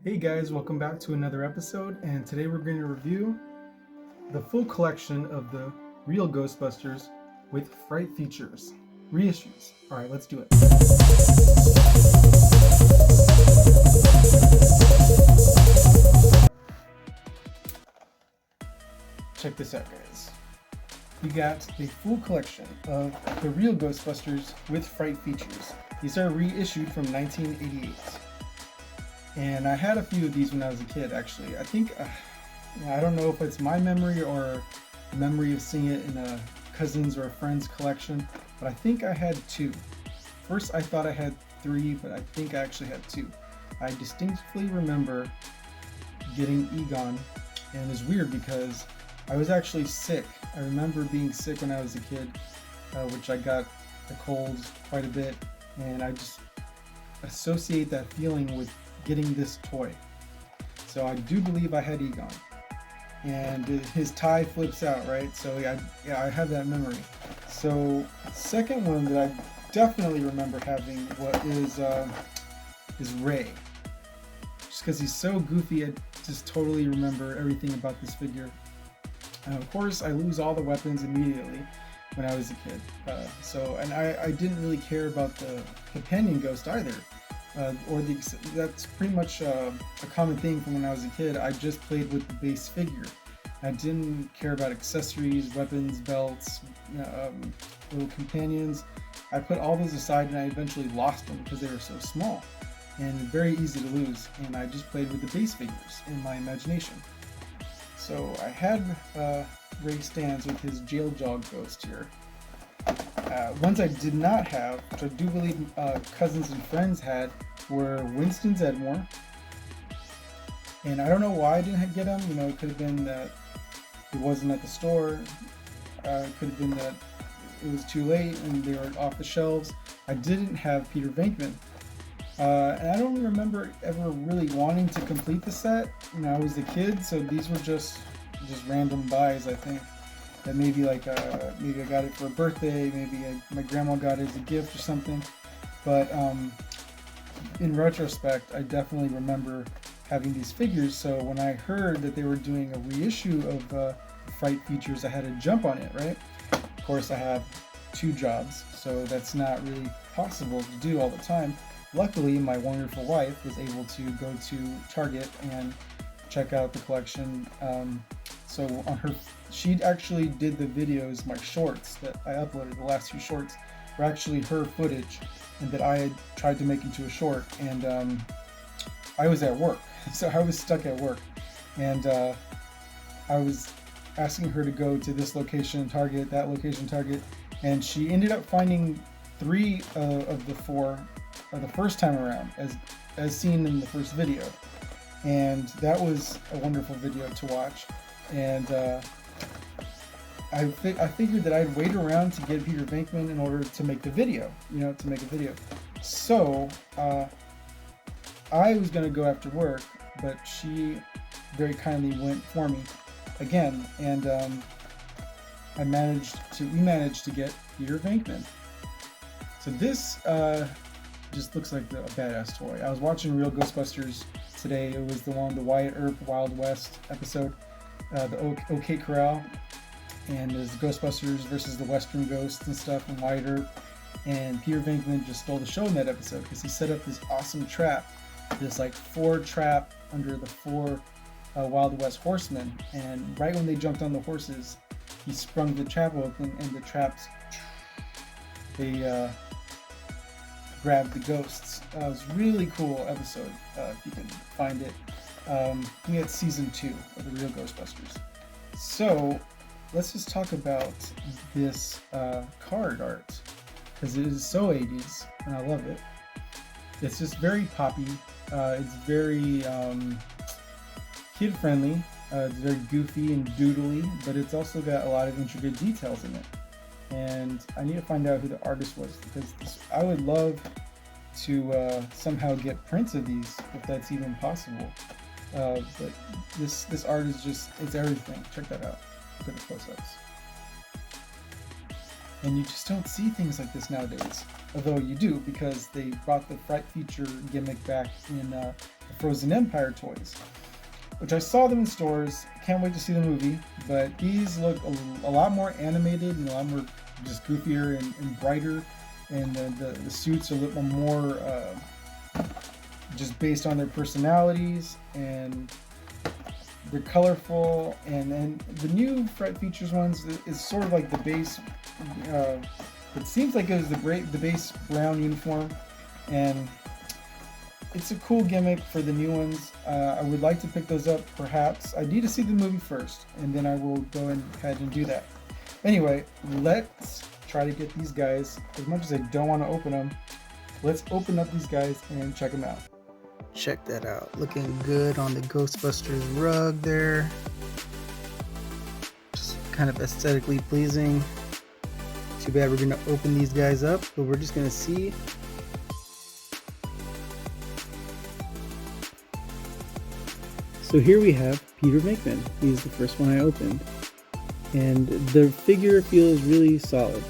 Hey guys, welcome back to another episode, and today we're going to review the full collection of the real Ghostbusters with Fright features, reissues. Alright, let's do it. Check this out, guys. We got the full collection of the real Ghostbusters with Fright features. These are reissued from 1988. And I had a few of these when I was a kid, actually. I think, I don't know if it's my memory or memory of seeing it in a cousin's or a friend's collection, but I think I had two. First, I thought I had three, but I think I actually had two. I distinctly remember getting Egon, and it was weird because I was actually sick. I remember being sick when I was a kid, which I got a cold quite a bit, and I just associate that feeling with getting this toy. So I do believe I had Egon, and his tie flips out, right? So I have that memory. So second one that I definitely remember having is Ray, just because he's so goofy. I just totally remember everything about this figure. And of course, I lose all the weapons immediately when I was a kid. And I didn't really care about the companion ghost either. That's pretty much a common thing from when I was a kid. I just played with the base figure. I didn't care about accessories, weapons, belts, little companions. I put all those aside, and I eventually lost them because they were so small and very easy to lose. And I just played with the base figures in my imagination. So I had Ray Stantz with his jail dog ghost here. Ones I did not have, which I do believe cousins and friends had, were Winston Zedmore. And I don't know why I didn't get them. It could have been that it wasn't at the store. It could have been that it was too late and they were off the shelves. I didn't have Peter Venkman. And I don't remember ever really wanting to complete the set. I was a kid, so these were just random buys, I think. That maybe maybe I got it for a birthday, maybe my grandma got it as a gift or something. But in retrospect, I definitely remember having these figures. So when I heard that they were doing a reissue of Fright features, I had to jump on it, right? Of course, I have two jobs, so that's not really possible to do all the time. Luckily, my wonderful wife was able to go to Target and check out the collection. So she actually did the videos, my shorts that I uploaded, the last few shorts were actually her footage, and that I had tried to make into a short, and I was at work, so I was stuck at work, and I was asking her to go to this location Target, that location Target, and she ended up finding three of the four the first time around, as seen in the first video, and that was a wonderful video to watch. And I figured that I'd wait around to get Peter Venkman in order to make the video, So I was going to go after work, but she very kindly went for me again, and we managed to get Peter Venkman. So this just looks like a badass toy. I was watching Real Ghostbusters today. It was the Wyatt Earp Wild West episode. The OK Corral, and there's Ghostbusters versus the Western Ghosts and stuff, and Wyatt Earp, and Peter Venkman just stole the show in that episode because he set up this awesome trap, this four trap under the four Wild West horsemen, and right when they jumped on the horses, he sprung the trap open, and the traps, they grabbed the ghosts. It was a really cool episode, if you can find it. I think it's season 2 of the Real Ghostbusters. So let's just talk about this card art, because it is so 80s and I love it. It's just very poppy. It's very kid friendly. It's very goofy and doodly, but it's also got a lot of intricate details in it. And I need to find out who the artist was, because I would love to somehow get prints of these, if that's even possible. But this art is it's everything. Check that out. Look at the close-ups. And you just don't see things like this nowadays. Although you do, because they brought the Fright feature gimmick back in the Frozen Empire toys, which I saw them in stores. Can't wait to see the movie, but these look a lot more animated and a lot more just goofier and brighter, and the suits are a little more just based on their personalities, and they're colorful. And the new Fright Features ones is sort of like the base. It seems like it was the base brown uniform, and it's a cool gimmick for the new ones. I would like to pick those up, perhaps. I need to see the movie first, and then I will go ahead and do that. Anyway, let's try to get these guys. As much as I don't want to open them, let's open up these guys and check them out. Check that out. Looking good on the Ghostbusters rug there. Just kind of aesthetically pleasing. Too bad we're going to open these guys up, but we're just going to see. So here we have Peter Venkman. He's the first one I opened. And the figure feels really solid.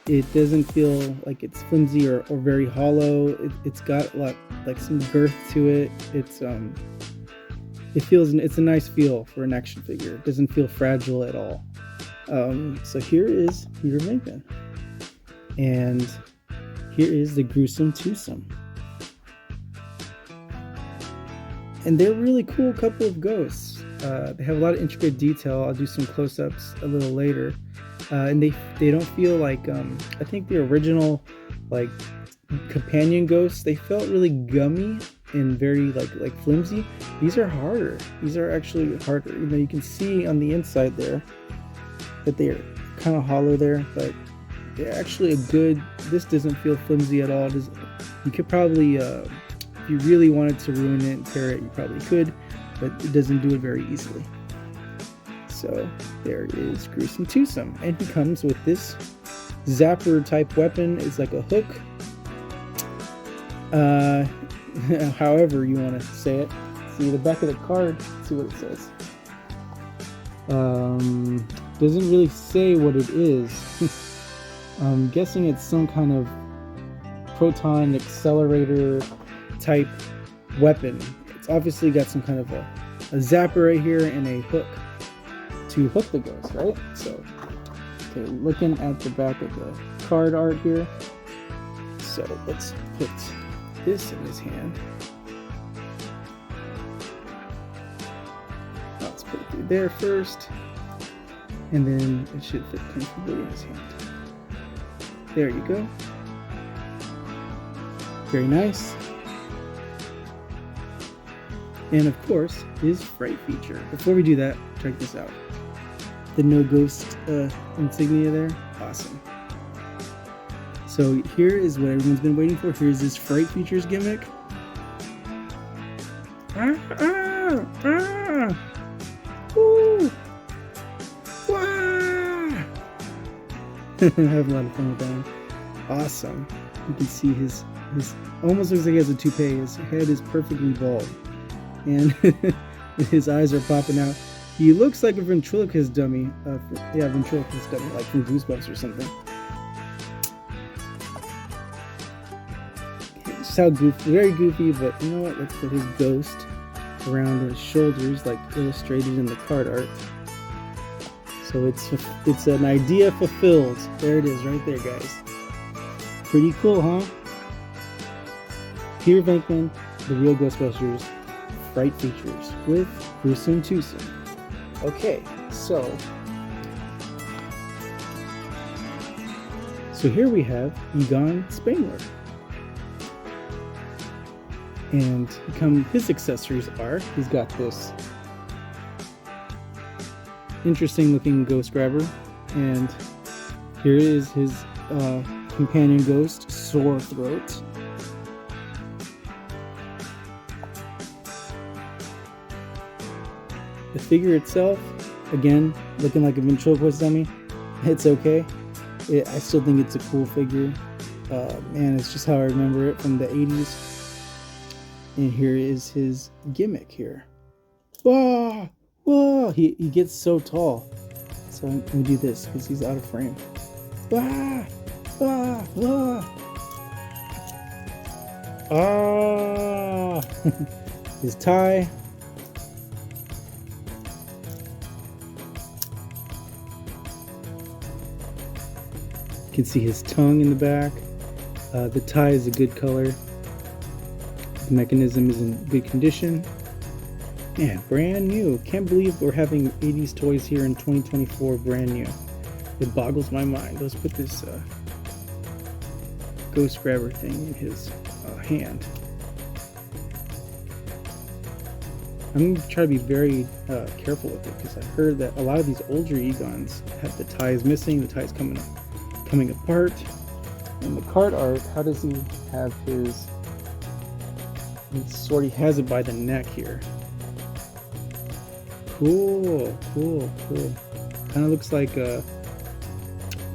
It doesn't feel like it's flimsy or very hollow. It's got like some girth to it. It's a nice feel for an action figure. It doesn't feel fragile at all. So here is Peter Venkman. And here is the Gruesome Twosome. And they're a really cool couple of ghosts. They have a lot of intricate detail. I'll do some close-ups a little later. And they don't feel like, I think the original like companion ghosts, they felt really gummy and very like flimsy. These are harder. These are actually harder. You know, you can see on the inside there that they're kind of hollow there, but they're actually this doesn't feel flimsy at all. You could probably, if you really wanted to ruin it and tear it, you probably could, but it doesn't do it very easily. So there is Gruesome Twosome, and he comes with this zapper type weapon. It's like a hook. However you want to say it. See the back of the card, see what it says. Doesn't really say what it is. I'm guessing it's some kind of proton accelerator type weapon. It's obviously got some kind of a zapper right here and a hook to hook the ghost, right? So, okay, looking at the back of the card art here. So let's put this in his hand. Let's put it through there first, and then it should fit comfortably in his hand. There you go. Very nice. And of course, his Fright feature. Before we do that, check this out. The no ghost insignia there. Awesome. So here is what everyone's been waiting for. Here's this Fright features gimmick. Woo! Wah! I have a lot of fun with that one. Awesome. You can see his almost looks like he has a toupee. His head is perfectly bald, and his eyes are popping out. He looks like a ventriloquist dummy. Ventriloquist dummy, like from Goosebumps or something. Just how goofy, very goofy, but you know what? Let's put his ghost around his shoulders, like illustrated in the card art. So it's an idea fulfilled. There it is, right there, guys. Pretty cool, huh? Peter Venkman, the real Ghostbusters, Fright features with Gruesome Twosome. Okay, so here we have Egon Spengler. And his accessories are, he's got this interesting looking ghost grabber, and here is his companion ghost, Sore Throat. The figure itself, again, looking like a ventriloquist dummy. It's okay. I still think it's a cool figure. Man, it's just how I remember it from the 80s. And here is his gimmick here. Whoa! Whoa! He gets so tall. So I'm going to do this because he's out of frame. Ah! Wah, wah. Ah, his tie. You can see his tongue in the back. The tie is a good color. The mechanism is in good condition. Man, brand new. Can't believe we're having 80s toys here in 2024, brand new. It boggles my mind. Let's put this ghost grabber thing in his hand. I'm going to try to be very careful with it, because I heard that a lot of these older Egons have the ties missing, the ties coming apart. In the card art, how does he have his... He sort of has it by the neck here. Cool, cool, cool. Kind of looks like the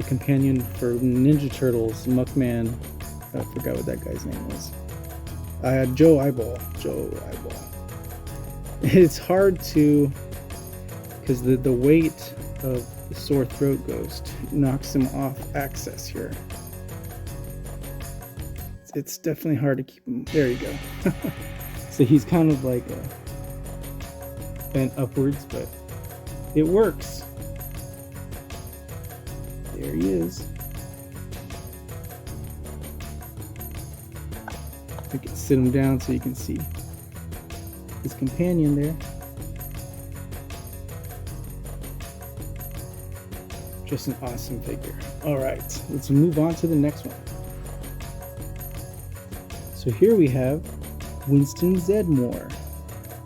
companion for Ninja Turtles, Muckman. I forgot what that guy's name was. Joe Eyeball. It's hard to, because the weight of the sore throat ghost knocks him off access here. It's definitely hard to keep him. There you go. So he's kind of like bent upwards, but it works. There he is. I can sit him down so you can see his companion there. Just an awesome figure. Alright, let's move on to the next one. So here we have Winston Zedmore.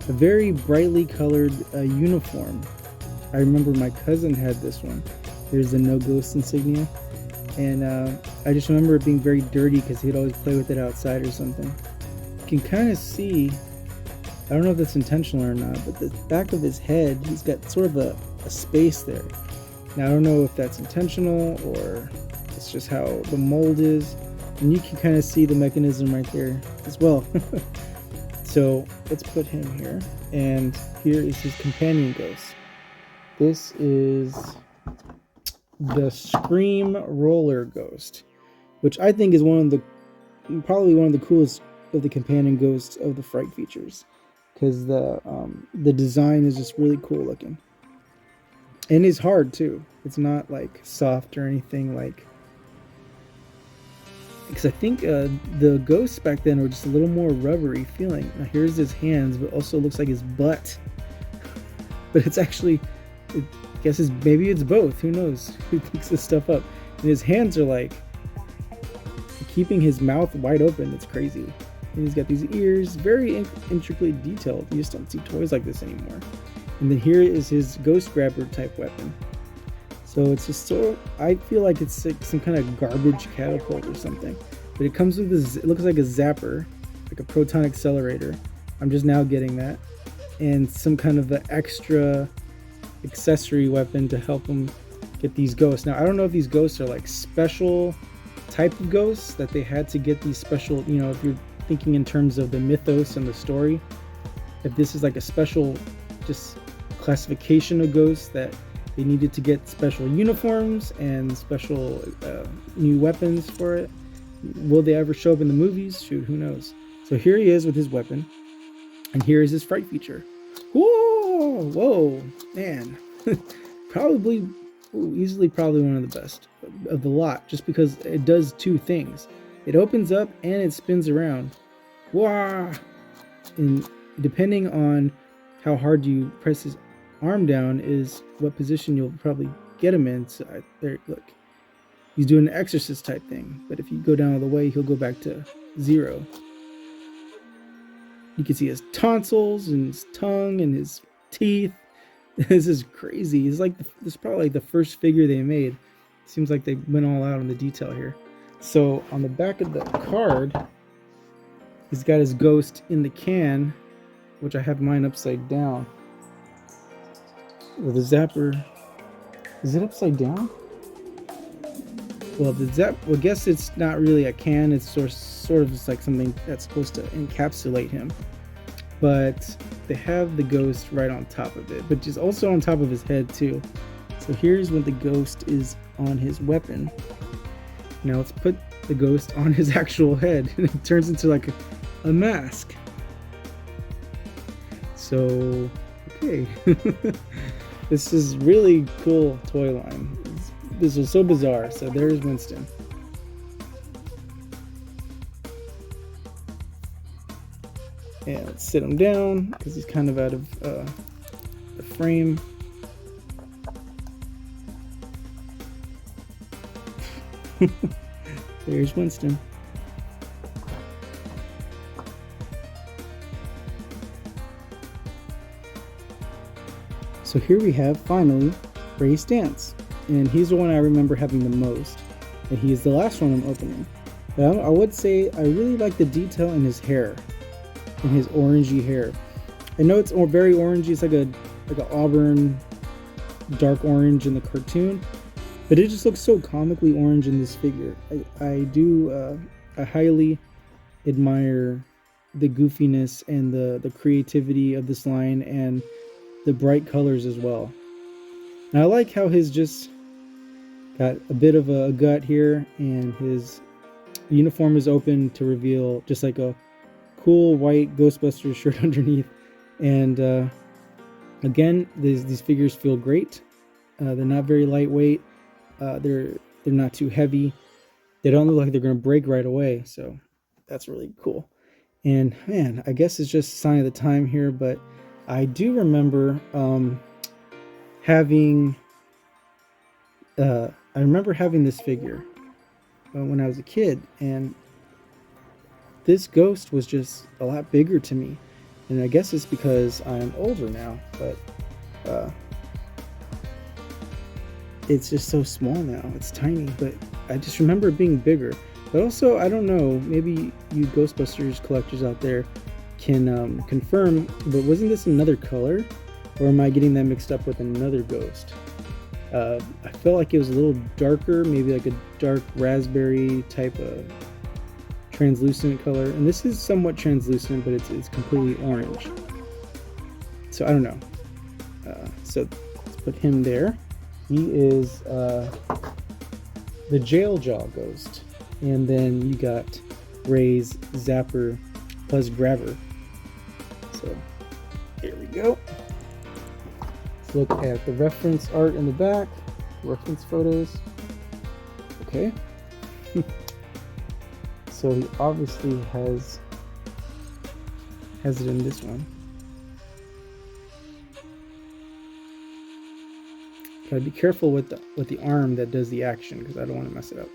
A very brightly colored uniform. I remember my cousin had this one. There's the no ghost insignia. And I just remember it being very dirty because he'd always play with it outside or something. You can kind of see, I don't know if that's intentional or not, but the back of his head, he's got sort of a space there. Now I don't know if that's intentional or it's just how the mold is. And you can kind of see the mechanism right there as well. So let's put him here. And here is his companion ghost. This is the Scream Roller Ghost, which I think is probably one of the coolest of the companion ghosts of the Fright features, because the design is just really cool looking, and it's hard too. It's not like soft or anything, like, because I think the ghosts back then were just a little more rubbery feeling. Now here's his hands, but also looks like his butt. But it's actually, I guess maybe it's both. Who knows? Who thinks this stuff up? And his hands are like keeping his mouth wide open. It's crazy. And he's got these ears, very intricately detailed. You just don't see toys like this anymore. And then here is his ghost grabber type weapon. So it's just I feel like it's like some kind of garbage catapult or something. But it comes with this, it looks like a zapper, like a proton accelerator. I'm just now getting that. And some kind of an extra accessory weapon to help him get these ghosts. Now I don't know if these ghosts are like special type of ghosts that they had to get these special, if you're thinking in terms of the mythos and the story, if this is like a special just classification of ghosts that they needed to get special uniforms and special new weapons for it. Will they ever show up in the movies? Shoot, who knows. So here he is with his weapon, and here is his Fright feature. Whoa, man. Easily probably one of the best of the lot, just because it does two things. It opens up and it spins around. Wow! And depending on how hard you press his arm down is what position you'll probably get him in. So there, look. He's doing an exorcist type thing, but if you go down all the way, he'll go back to 0. You can see his tonsils and his tongue and his teeth. This is crazy. This is probably like the first figure they made. Seems like they went all out on the detail here. So on the back of the card, he's got his ghost in the can, which I have mine upside down. With the zapper, is it upside down? Well, I guess it's not really a can. It's sort of just like something that's supposed to encapsulate him. But they have the ghost right on top of it, but just also on top of his head too. So here's when the ghost is on his weapon. Now let's put the ghost on his actual head, and it turns into like a mask. So, okay. This is really cool toy line. This was so bizarre. So there's Winston. And let's sit him down because he's kind of out of the frame. There's Winston. So here we have finally Ray Stantz, and he's the one I remember having the most, and he is the last one I'm opening. But I would say I really like the detail in his hair, in his orangey hair. I know it's very orangey. It's like an auburn, dark orange in the cartoon, but it just looks so comically orange in this figure. I highly admire the goofiness and the creativity of this line and the bright colors as well. And I like how his just got a bit of a gut here, and his uniform is open to reveal just like a cool white Ghostbusters shirt underneath. And again, these figures feel great. They're not very lightweight. They're not too heavy. They don't look like they're going to break right away. So that's really cool. And man, I guess it's just a sign of the time here, but I do remember having this figure when I was a kid, and this ghost was just a lot bigger to me. And I guess it's because I'm older now, but it's just so small now. It's tiny, but I just remember it being bigger. But also, I don't know, maybe you Ghostbusters collectors out there can confirm, but wasn't this another color, or am I getting that mixed up with another ghost? I felt like it was a little darker, maybe like a dark raspberry type of translucent color, and this is somewhat translucent, but it's completely orange. So I don't know. So let's put him there. He is the Jail Jaw ghost, and then you got Ray's Zapper plus Grabber. So here we go. Let's look at the reference art in the back, reference photos. Okay. So he obviously has it in this one. Gotta be careful with the arm that does the action, because I don't want to mess it up.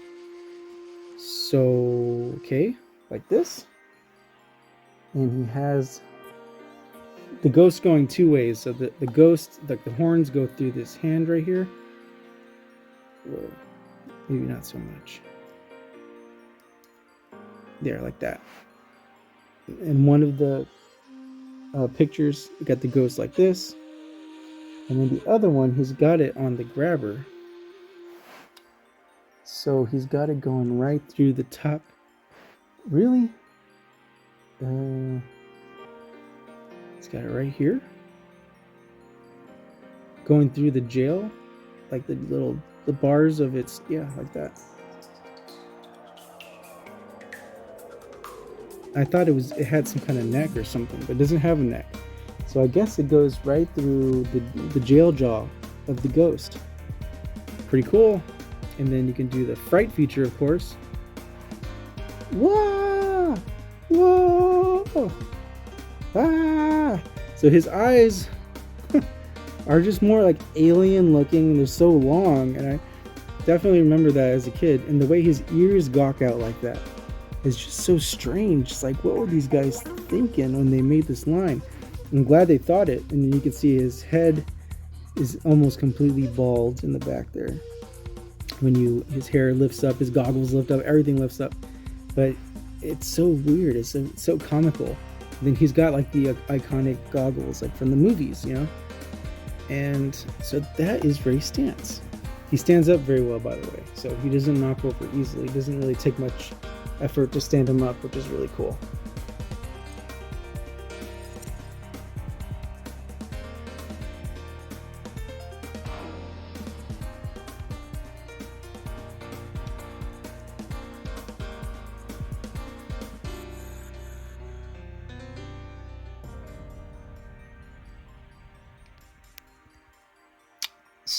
So okay, like this. And he has the ghost going two ways. So the ghost, like the horns, go through this hand right here. Whoa, maybe not so much. There, like that. In one of the pictures, you got the ghost like this. And then the other one, he's got it on the grabber. So he's got it going right through the top. Really? He's got it right here. Going through the jail. Like the bars of its, yeah, like that. I thought it had some kind of neck or something, but it doesn't have a neck. So I guess it goes right through the jail jaw of the ghost. Pretty cool. And then you can do the Fright feature, of course. Whoa! Whoa! Ah! So his eyes are just more like alien looking. They're so long, and I definitely remember that as a kid. And the way his ears gawk out like that is just so strange. It's like, what were these guys thinking when they made this line? I'm glad they thought it. And then you can see his head is almost completely bald in the back there. His hair lifts up, his goggles lift up, everything lifts up. But it's so weird. It's so comical. And then he's got like the iconic goggles, like from the movies, you know. And so that is Ray Stantz. He stands up very well, by the way. So he doesn't knock over easily. It doesn't really take much effort to stand him up, which is really cool.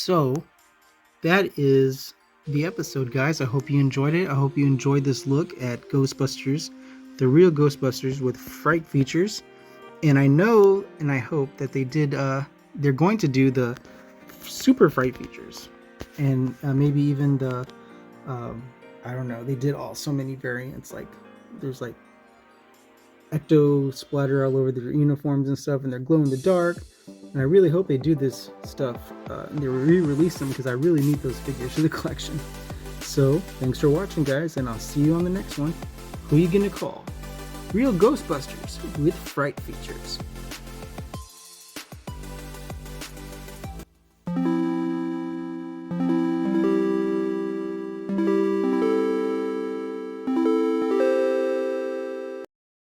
So that is the episode, guys. I hope you enjoyed it. I hope you enjoyed this look at Ghostbusters, the real Ghostbusters with Fright features. And I know and I hope that they're going to do the Super Fright features, and maybe even the I don't know. They did so many variants. Like there's like ecto splatter all over their uniforms and stuff, and they're glow in the dark. And I really hope they do this stuff and they re-release them, because I really need those figures for the collection. So thanks for watching, guys, and I'll see you on the next one. Who you gonna call? Real Ghostbusters with Fright features.